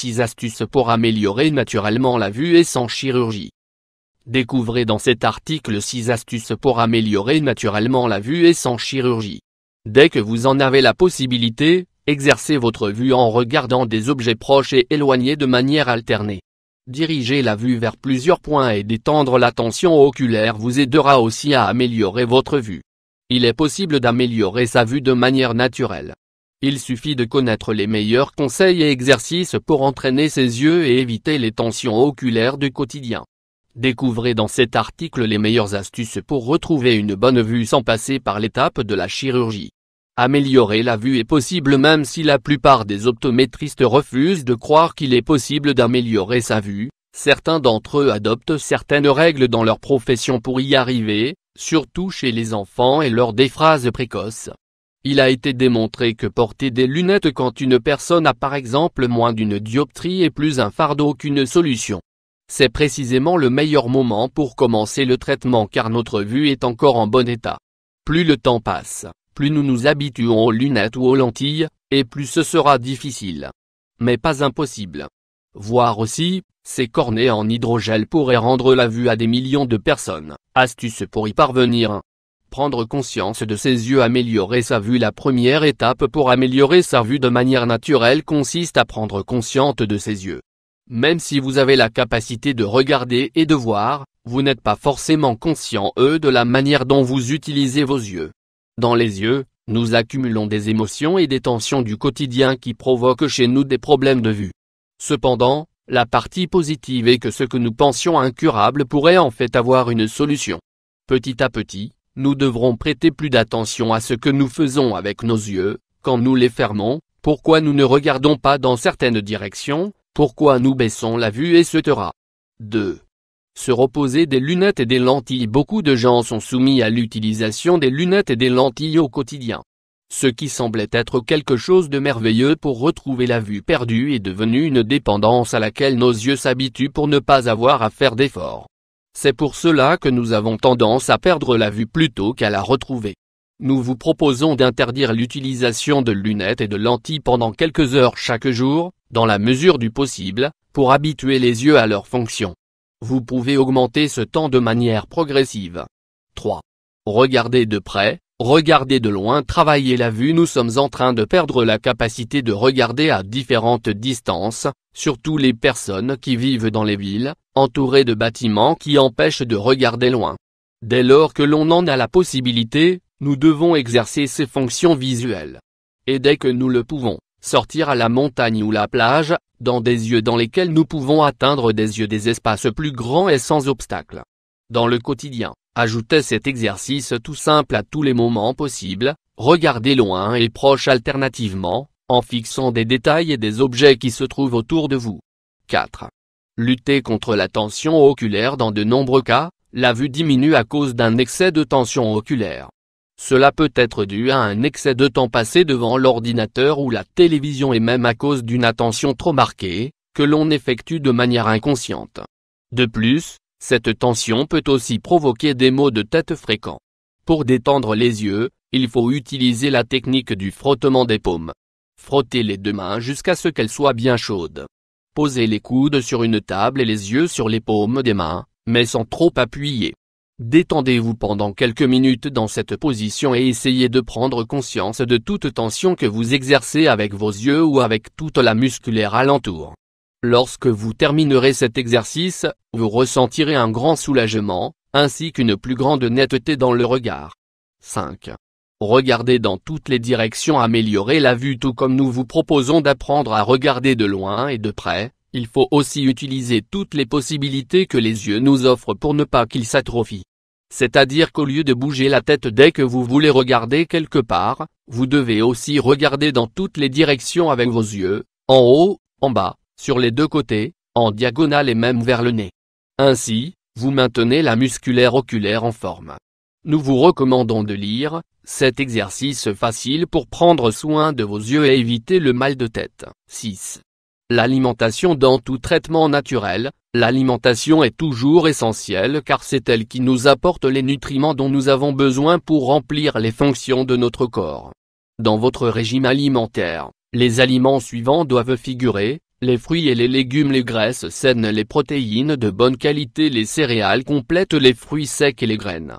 6 astuces pour améliorer naturellement la vue et sans chirurgie. Découvrez dans cet article 6 astuces pour améliorer naturellement la vue et sans chirurgie. Dès que vous en avez la possibilité, exercez votre vue en regardant des objets proches et éloignés de manière alternée. Diriger la vue vers plusieurs points et détendre la tension oculaire vous aidera aussi à améliorer votre vue. Il est possible d'améliorer sa vue de manière naturelle. Il suffit de connaître les meilleurs conseils et exercices pour entraîner ses yeux et éviter les tensions oculaires du quotidien. Découvrez dans cet article les meilleures astuces pour retrouver une bonne vue sans passer par l'étape de la chirurgie. Améliorer la vue est possible même si la plupart des optométristes refusent de croire qu'il est possible d'améliorer sa vue. Certains d'entre eux adoptent certaines règles dans leur profession pour y arriver, surtout chez les enfants et lors des phrases précoces. Il a été démontré que porter des lunettes quand une personne a par exemple moins d'une dioptrie est plus un fardeau qu'une solution. C'est précisément le meilleur moment pour commencer le traitement car notre vue est encore en bon état. Plus le temps passe, plus nous nous habituons aux lunettes ou aux lentilles, et plus ce sera difficile. Mais pas impossible. Voir aussi, ces cornets en hydrogel pourraient rendre la vue à des millions de personnes. Astuce pour y parvenir. Prendre conscience de ses yeux. Améliorer sa vue. La première étape pour améliorer sa vue de manière naturelle consiste à prendre conscience de ses yeux. Même si vous avez la capacité de regarder et de voir, vous n'êtes pas forcément conscient de la manière dont vous utilisez vos yeux. Dans les yeux, nous accumulons des émotions et des tensions du quotidien qui provoquent chez nous des problèmes de vue. Cependant, la partie positive est que ce que nous pensions incurable pourrait en fait avoir une solution. Petit à petit, nous devrons prêter plus d'attention à ce que nous faisons avec nos yeux, quand nous les fermons, pourquoi nous ne regardons pas dans certaines directions, pourquoi nous baissons la vue etc. 2. Se reposer des lunettes et des lentilles. Beaucoup de gens sont soumis à l'utilisation des lunettes et des lentilles au quotidien. Ce qui semblait être quelque chose de merveilleux pour retrouver la vue perdue est devenu une dépendance à laquelle nos yeux s'habituent pour ne pas avoir à faire d'efforts. C'est pour cela que nous avons tendance à perdre la vue plutôt qu'à la retrouver. Nous vous proposons d'interdire l'utilisation de lunettes et de lentilles pendant quelques heures chaque jour, dans la mesure du possible, pour habituer les yeux à leur fonction. Vous pouvez augmenter ce temps de manière progressive. 3. Regardez de près, regardez de loin. Travailler la vue. Nous sommes en train de perdre la capacité de regarder à différentes distances, surtout les personnes qui vivent dans les villes, entourées de bâtiments qui empêchent de regarder loin. Dès lors que l'on en a la possibilité, nous devons exercer ces fonctions visuelles. Et dès que nous le pouvons, sortir à la montagne ou la plage, dans des yeux dans lesquels nous pouvons atteindre des espaces plus grands et sans obstacle. Dans le quotidien, ajoutez cet exercice tout simple à tous les moments possibles, regardez loin et proche alternativement, en fixant des détails et des objets qui se trouvent autour de vous. 4. Lutter contre la tension oculaire. Dans de nombreux cas, la vue diminue à cause d'un excès de tension oculaire. Cela peut être dû à un excès de temps passé devant l'ordinateur ou la télévision et même à cause d'une attention trop marquée, que l'on effectue de manière inconsciente. De plus, cette tension peut aussi provoquer des maux de tête fréquents. Pour détendre les yeux, il faut utiliser la technique du frottement des paumes. Frottez les deux mains jusqu'à ce qu'elles soient bien chaudes. Posez les coudes sur une table et les yeux sur les paumes des mains, mais sans trop appuyer. Détendez-vous pendant quelques minutes dans cette position et essayez de prendre conscience de toute tension que vous exercez avec vos yeux ou avec toute la musculaire alentour. Lorsque vous terminerez cet exercice, vous ressentirez un grand soulagement, ainsi qu'une plus grande netteté dans le regard. 5. Regardez dans toutes les directions. Améliorer la vue. Tout comme nous vous proposons d'apprendre à regarder de loin et de près, il faut aussi utiliser toutes les possibilités que les yeux nous offrent pour ne pas qu'ils s'atrophient. C'est-à-dire qu'au lieu de bouger la tête dès que vous voulez regarder quelque part, vous devez aussi regarder dans toutes les directions avec vos yeux, en haut, en bas, sur les deux côtés, en diagonale et même vers le nez. Ainsi, vous maintenez la musculaire oculaire en forme. Nous vous recommandons de lire cet exercice facile pour prendre soin de vos yeux et éviter le mal de tête. 6. L'alimentation. Dans tout traitement naturel, l'alimentation est toujours essentielle car c'est elle qui nous apporte les nutriments dont nous avons besoin pour remplir les fonctions de notre corps. Dans votre régime alimentaire, les aliments suivants doivent figurer: Les fruits et les légumes, les graisses saines, les protéines de bonne qualité, les céréales complètes, les fruits secs et les graines.